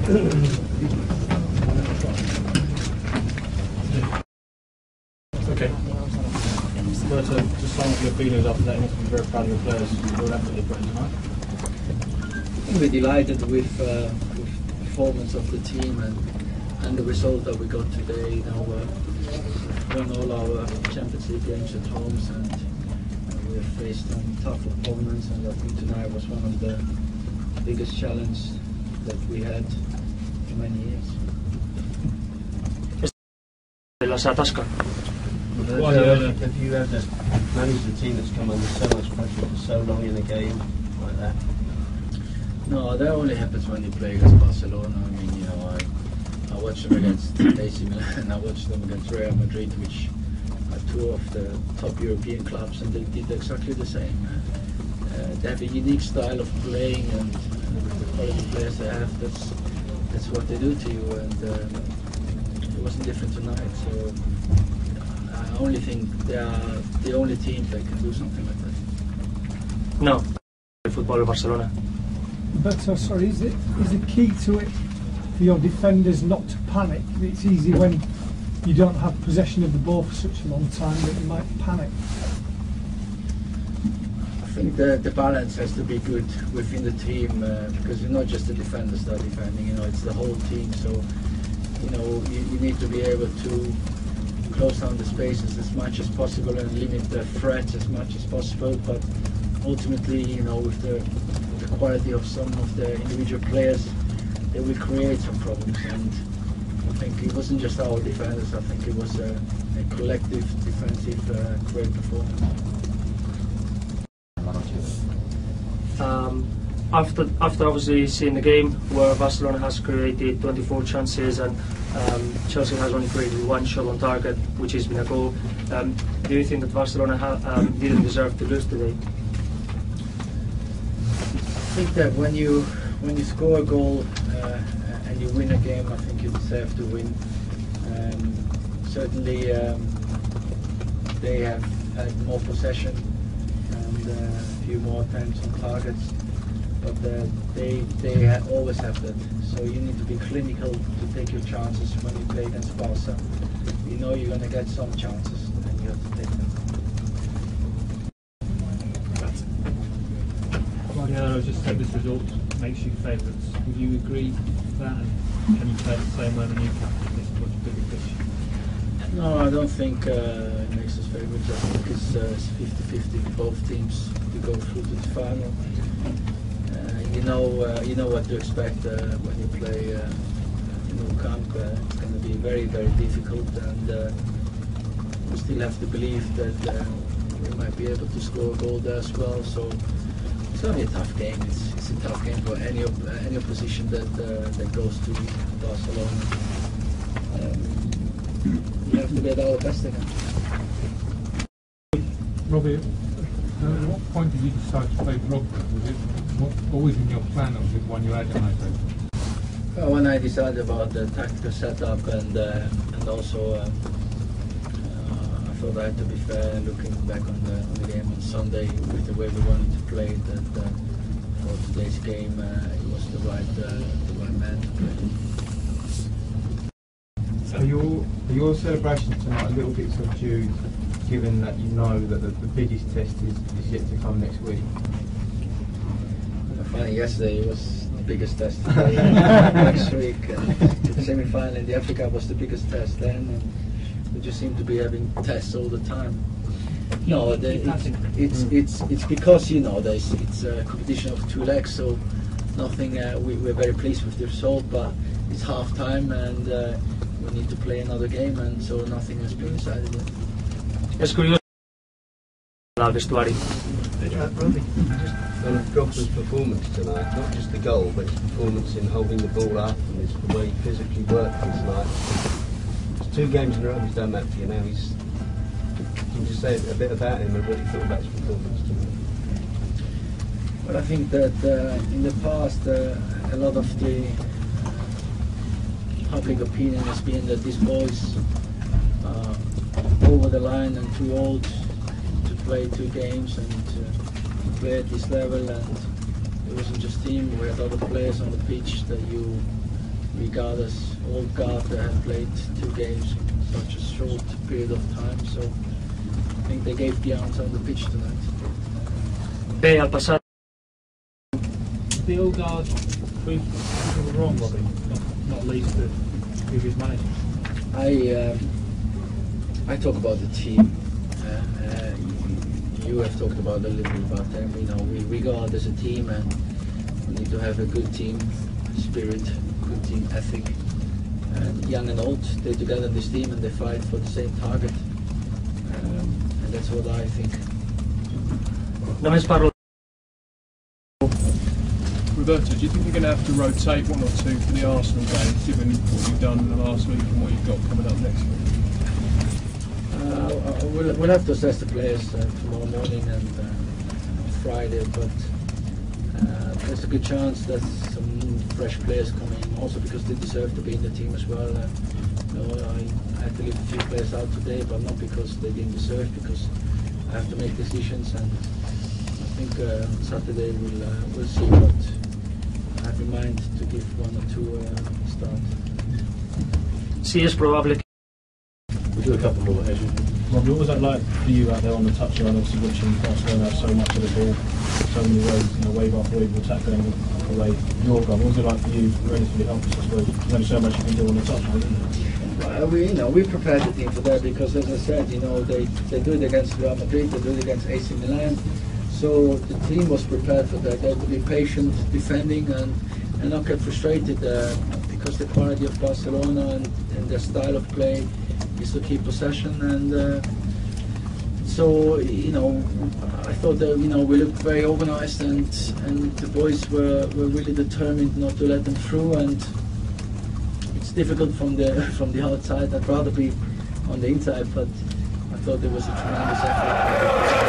Okay. Roberto, just sum up your feelings after that, you must be very proud of your players. What happened to the tonight? We're delighted with the performance of the team and the result that we got today. You know, won all our Champions League games at home, and we have faced some tough opponents, and I think tonight was one of the biggest challenges that we had in many years. Have you ever managed a team that's come under so much pressure for so long in a game like that? No, that only happens when you play against Barcelona. I mean, you know, I watched them against AC Milan, I watched them against Real Madrid, which are two of the top European clubs, and they did exactly the same. They have a unique style of playing, and with the quality players they have, that's what they do to you, and it wasn't different tonight. So I only think they are the only team that can do something like that. No, football of Barcelona. But sorry, is the key to it for your defenders not to panic? It's easy when you don't have possession of the ball for such a long time that you might panic. I think the balance has to be good within the team, because it's not just the defenders that are defending, you know, it's the whole team. So, you know, you need to be able to close down the spaces as much as possible and limit the threats as much as possible. But ultimately, you know, with the quality of some of the individual players, they will create some problems. And I think it wasn't just our defenders, I think it was a collective defensive great performance. After obviously seeing the game where Barcelona has created 24 chances and Chelsea has only created one shot on target, which has been a goal, do you think that Barcelona didn't deserve to lose today? I think that when you score a goal and you win a game, I think you deserve to win. Certainly they have had more possession and a few more attempts on targets, but they always have that. So you need to be clinical to take your chances when you play against Barca. You know you're going to get some chances and you have to take them. Guardiola just said this result makes you favourites. Would you agree with that? And can you play the same way the new captain? It's a much bigger pitch. No, I don't think it makes us favourites. I think it's 50-50 for both teams to go through to the final. You know what to expect when you play in Nou Camp. It's going to be very, very difficult, and we still have to believe that we might be able to score a goal there as well. So it's going to be a tough game. It's a tough game for any opposition that goes to Barcelona. We have to get our best again. Robbie, at what point did you decide to play Drogba? Was it always in your plan, or was it one you had in mind? Well, when I decided about the tactical setup and also I thought I had to be fair, looking back on the game on Sunday with the way we wanted to play, that for today's game it was the right man to play. So your celebration tonight a little bit subdued, given that you know that the biggest test is yet to come next week? Funny, yesterday it was the biggest test today. Next week, the semi-final in the Africa Cup was the biggest test then, and we just seem to be having tests all the time. No, it's because, you know, it's a competition of two legs, so nothing. We're very pleased with the result, but it's half time and we need to play another game, and so nothing has been decided yet. Es curioso al vestuario. On Drogba's performance tonight, not just the goal, but his performance in holding the ball up and the way he physically worked tonight. It's 2 games in a row he's done that for you now. Can you just say a bit about him and what you thought about his performance tonight? Well, I think that in the past a lot of the public opinion has been that this boy is over the line and too old to play 2 games and to play at this level, and it wasn't just him, we had other players on the pitch that you regardless, all guard have played 2 games in such a short period of time. So I think they gave the answer on the pitch tonight. Al pasar. The old guard proved wrong, Robbie, not least the previous manager. I talk about the team. You have talked about a little bit about them. You know, we regard as a team, and we need to have a good team spirit, good team ethic. And young and old, they're together in this team and they fight for the same target. And that's what I think. Roberto, do you think you're going to have to rotate 1 or 2 for the Arsenal game, given what you've done in the last week and what you've got coming up next week? We'll have to assess the players tomorrow morning and Friday, but there's a good chance that some fresh players come in, also because they deserve to be in the team as well. You know, I had to leave a few players out today, but not because they didn't deserve, because I have to make decisions, and I think Saturday we'll see, but I have in mind to give 1 or 2 a start. Sí, es probable. We'll do a couple more. Robbie, what was that like for you out there on the touchline, obviously watching Barcelona have so much of the ball, so many ways, you know, wave after wave of attack going away your goal? What was it like for you, relatively helpless, I suppose? There's only so much you can do on the touchline, isn't there? We prepared the team for that, because as I said, you know, they do it against Real Madrid, they do it against AC Milan, so the team was prepared for that. They had to be patient defending and not get frustrated because the quality of Barcelona and their style of play is to keep possession, and so, you know, I thought that, you know, we looked very organised, and the boys were really determined not to let them through, and it's difficult from the outside. I'd rather be on the inside, but I thought there was a tremendous effort.